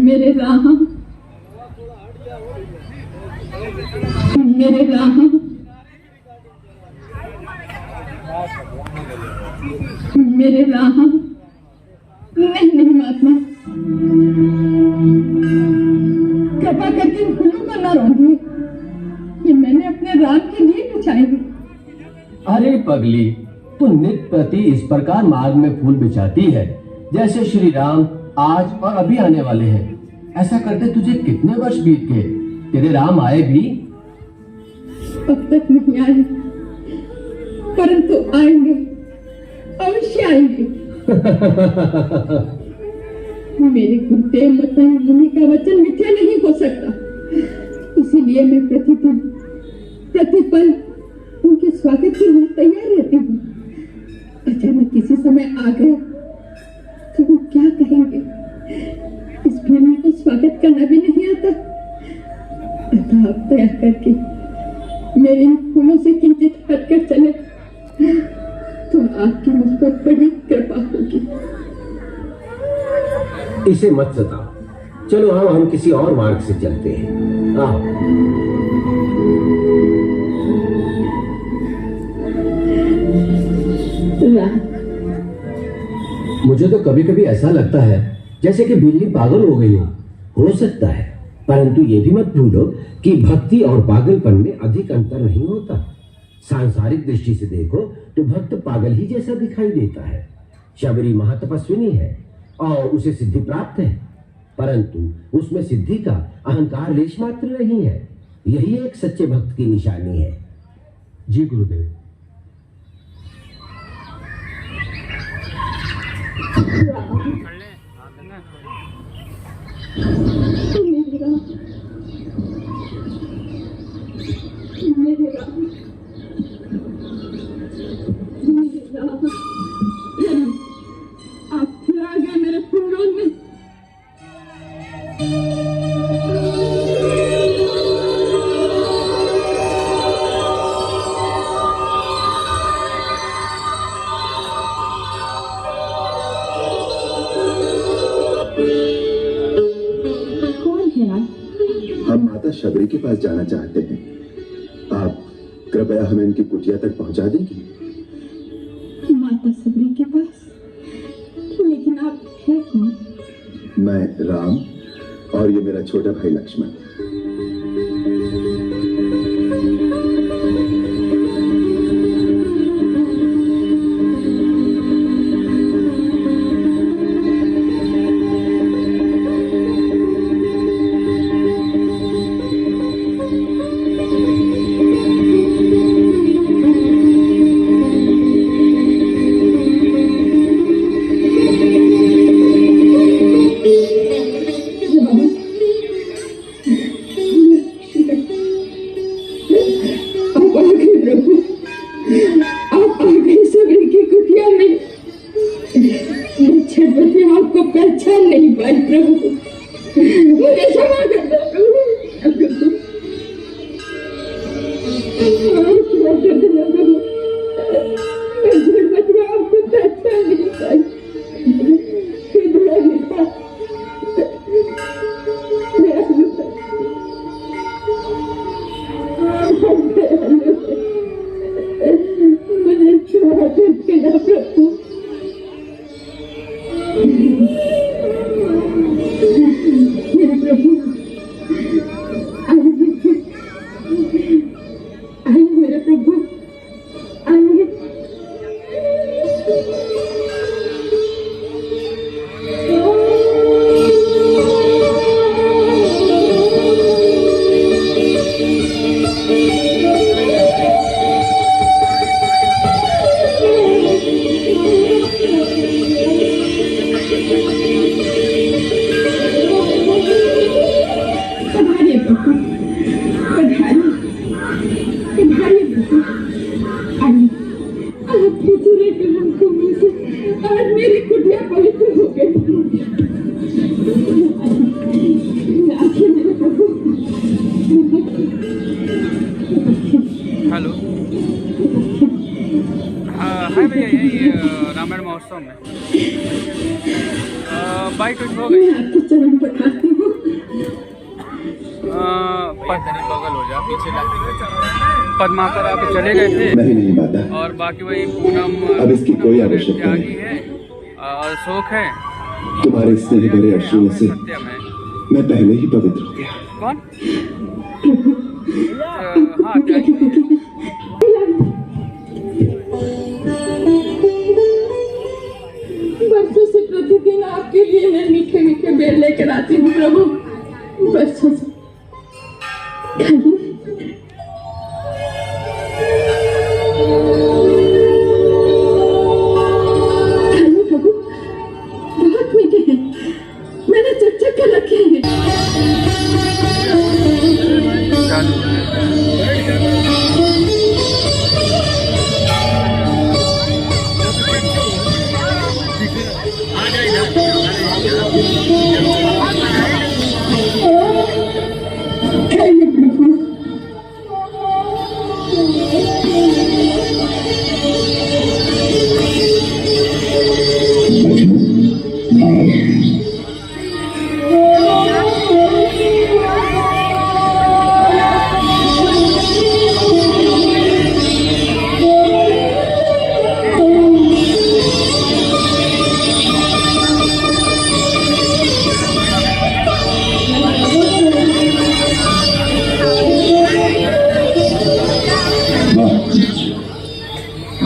मेरे राम, मेरे राम, मेरे राम। नहीं महात्मा, कृपा करके फूलों को न रोकिए, ये मैंने अपने राम के लिए बिछाए। अरे पगली, तू नित्य प्रति इस प्रकार मार्ग में फूल बिछाती है जैसे श्री राम आज और अभी आने वाले हैं। ऐसा करते तुझे कितने वर्ष बीत गए? तेरे राम आए भी? अब तक नहीं आए, परंतु आएंगे, अवश्य आएंगे। मेरे गुरुदेव मतंग मुनि का वचन मिथ्या नहीं हो सकता, इसीलिए मैं प्रतिदिन प्रतिपल उनके स्वागत के लिए तैयार रहती हूँ। अचानक किसी समय आ गए तो वो क्या कहेंगे, इस भूमि को स्वागत करना भी नहीं आता। अतः आप दया करके मेरे इन फूलों से किंचित हटकर चले तो आपकी मुझ पर बड़ी कृपा होगी। इसे मत सताओ, चलो हम किसी और मार्ग से चलते हैं। आओ। मुझे तो कभी कभी ऐसा लगता है जैसे कि बिल्ली पागल हो गई हो सकता है, परंतु ये भी मत भूलो कि भक्ति और पागलपन में अधिक अंतर नहीं होता। सांसारिक दृष्टि से देखो तो भक्त पागल ही जैसा दिखाई देता है। शबरी महातपस्विनी है और उसे सिद्धि प्राप्त है, परंतु उसमें सिद्धि का अहंकार लेश मात्र नहीं है। यही एक सच्चे भक्त की निशानी है। जी गुरुदेव। आप फिर आ गए मेरे फूलों में। कौन है आप? हम माता शबरी के पास जाना चाहते हैं। आप कृपया हमें इनकी कुटिया तक पहुंचा देंगी? माता शबरी के पास? लेकिन आप है कौन? मैं राम और ये मेरा छोटा भाई लक्ष्मण। पहचान नहीं पाई प्रभु, मुझे क्षमा कर दो प्रभु। मैं आपको पहचान नहीं पाई। मुझे क्षमा कर देना प्रभु। मेरे प्रभु आइए, मेरे प्रभु आइए। आज मेरी कुटिया पवित्र हो गई। हेलो, हाय भैया, यही रामायण महोत्सव में बाइक हो गई। आपके चरण पठाती हूँ। बगल हो जा पीछे पद्माकर आके चले गए थे। नहीं माता, और बाकी वही पूनम अब इसकी कोई आवश्यकता नहीं है और अशोक है। तुम्हारे स्नेह भरे अश्रुओं से सत्यम है। मैं पहले ही पवित्र हो गया। कौन? हाँ बरसों से प्रतिदिन आपके लिए मैं मीठे मीठे बेर लेकर आती हूँ प्रभु। बरसों से प्रभु बहुत मीठे हैं, मैंने चक चक कर रखे हैं।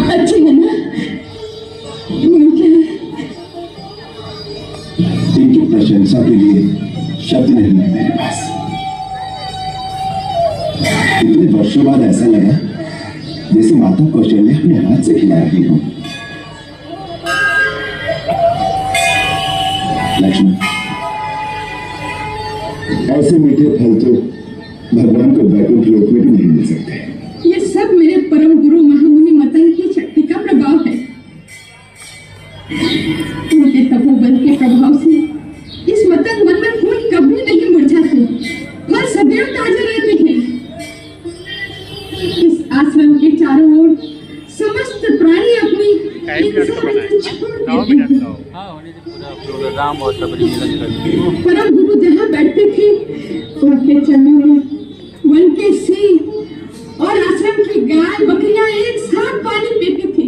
अच्छी है ना? इनकी प्रशंसा के लिए शब्द नहीं है मेरे पास। इतने वर्षों बाद ऐसा लगा जैसे माता कौशल्या अपने हाथ से खिला रही हूं। लक्ष्मण, ऐसे मीठे फल तो भगवान को वैकुंठ लोक में भी नहीं मिल सकते। ये सब मेरे परम गुरु महामुनि मतंग की शक्ति का प्रभाव है। उनके तपोबल के प्रभाव से इस मतंग वन में फूल कभी नहीं मुरझाते, फल सदैव ताजे रहते हैं। इस आश्रम के चारों ओर समस्त प्राणी अपनी हिंसा में छोड़ देते हैं। राम और सबरी परम गुरु जहाँ बैठते थे उनके चरणों में वन के सिंह और आश्रम की गाय बकरियां एक साथ पानी पीती थी।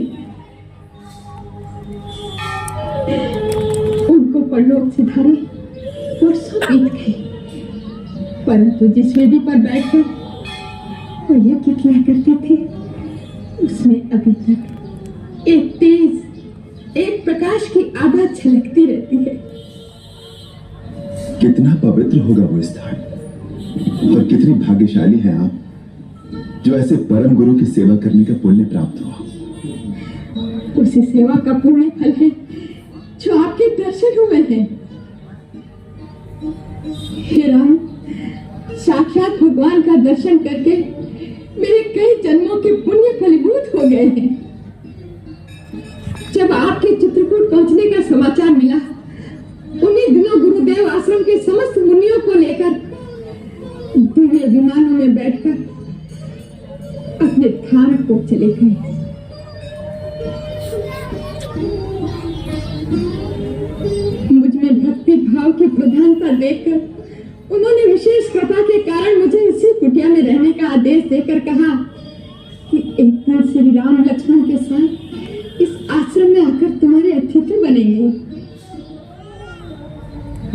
उनको परलोक सिधारे वर्षों बीत गए, परंतु जिस वेदी पर बैठकर वो यज्ञ किया करते थे उसमें अभी तक एक तेज, एक प्रकाश की आभा छलकती रहती है। कितना पवित्र होगा वो स्थान, और कितनी भाग्यशाली है आप जो ऐसे परम गुरु की सेवा करने का पुण्य प्राप्त हुआ। उसी सेवा का पुण्य फल है जो आपके दर्शन हुए हैं। हे राम, साक्षात भगवान का दर्शन करके मेरे कई जन्मों के पुण्य फलीभूत हो गए हैं। जब आपके चित्रकूट पहुंचने का समाचार मिला, उन्हीं दिनों गुरुदेव आश्रम के समस्त मुनियों को लेकर दिव्य विमानों में बैठकर अपने धाम को चले गए। मुझ में भक्ति भाव की प्रधानता देखकर उन्होंने विशेष कृपा के कारण मुझे इसी कुटिया में रहने का आदेश देकर कहा कि एक दिन श्री राम लक्ष्मण के साथ इस आश्रम में आकर तुम्हारे अतिथि बनेंगे।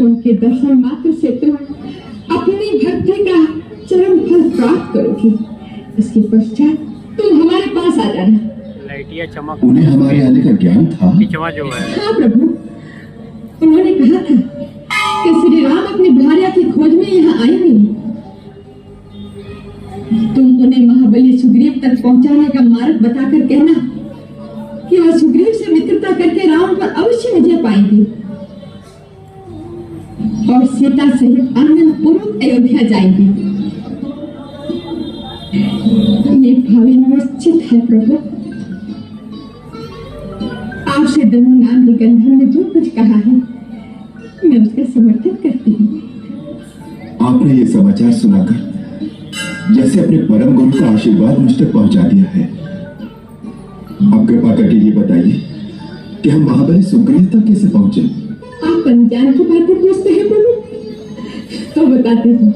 उनके दर्शन मात्र से तुम अपनी भक्ति का चरम फल प्राप्त करोगी। इसके पश्चात तुम हमारे पास आ जाना। लाइटियां चमक, उन्हें हमारे आने का ज्ञान था? जो है। हाँ प्रभु, उन्होंने कहा था कि श्री राम अपनी भार्या की खोज में यहाँ आएंगे। तुम उन्हें महाबली सुग्रीव तक पहुंचाने का मार्ग बताकर कहना कि वह सुग्रीव से मित्रता करके राम पर अवश्य विजय पाएंगे और सीता सहित आनंद पूर्वक अयोध्या जाएंगे। ये भावी निश्चित है प्रभु। आपसे दोनों नाम निगंधन ने जो कुछ कहा है मैं उसका समर्थन करती हूँ। आपने ये समाचार सुनाकर जैसे अपने परम गुरु का आशीर्वाद मुझ तक पहुंचा दिया है। अब कृपा करके ये बताइए कि हम महाबली सुग्रीव तक कैसे पहुंचे? आप अनजान की बातें पूछते हैं प्रभु। तो बताती हूँ।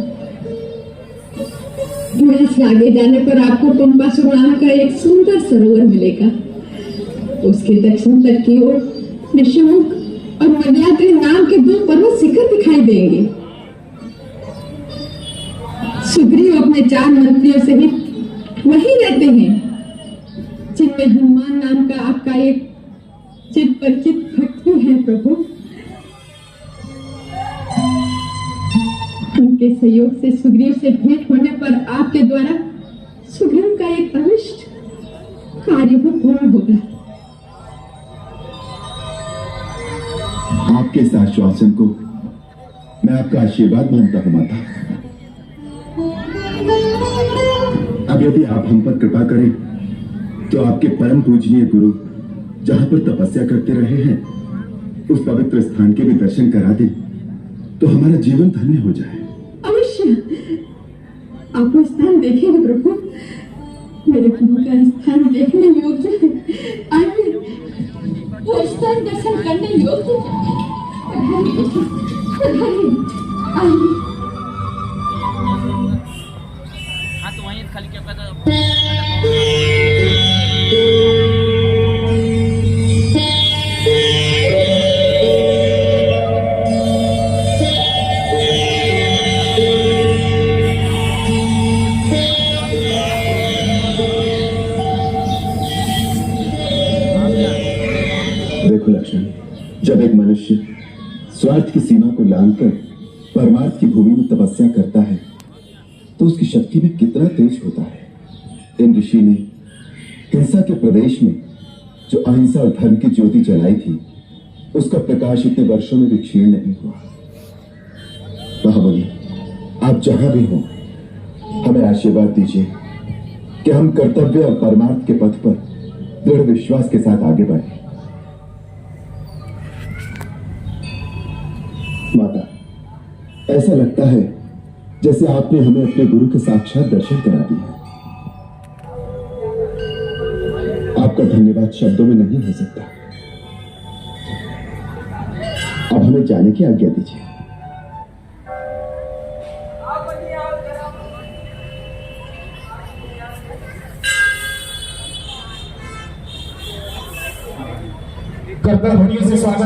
यहाँ से आगे जाने पर आपको पंबासुर नाम का एक सुंदर सरोवर मिलेगा। उसके दक्षिण तट की ओर निशंक और मन्याद्री नाम के 2 पर्वत शिखर दिखाई देंगे। सुग्रीव अपने 4 मंत्रियों सहित वहीं रहते हैं, जिनमें हनुमान नाम का आपका एक चित परिचित भक्त भी है प्रभु। उनके सहयोग से सुग्रीव से भेंट होने पर आपके द्वारा सुग्रीव का एक अनिष्ट कार्य पूर्ण होगा। आपके इस आश्वासन को मैं आपका आशीर्वाद मानता हूं माता। अब यदि आप हम पर कृपा करें तो आपके परम पूजनीय गुरु जहां पर तपस्या करते रहे हैं उस पवित्र स्थान के भी दर्शन करा दें तो हमारा जीवन धन्य हो जाए। अवश्य आप वो स्थान देखेंगे प्रभु। मेरे प्रभु का स्थान देखने योग्य है। आइए वो स्थान दर्शन करने योग्य है। आइए। हाँ तो वहीं खाली क्या पता। देखो लक्ष्मण, जब एक मनुष्य स्वार्थ की सीमा को लांघकर परमार्थ की भूमि में तपस्या करता है तो उसकी शक्ति में कितना तेज होता है। इन ऋषि ने हिंसा के प्रदेश में जो अहिंसा और धर्म की ज्योति जलाई थी उसका प्रकाश इतने वर्षों में भी क्षीण नहीं हुआ। महामुनि, आप जहां भी हो हमें आशीर्वाद दीजिए कि हम कर्तव्य और परमार्थ के पथ पर दृढ़ विश्वास के साथ आगे बढ़ें। माता, ऐसा लगता है जैसे आपने हमें अपने गुरु के साक्षात दर्शन करा दिया। आपका धन्यवाद शब्दों में नहीं हो सकता। अब हमें जाने की आज्ञा दीजिए। कर्तव्य से स्वागत।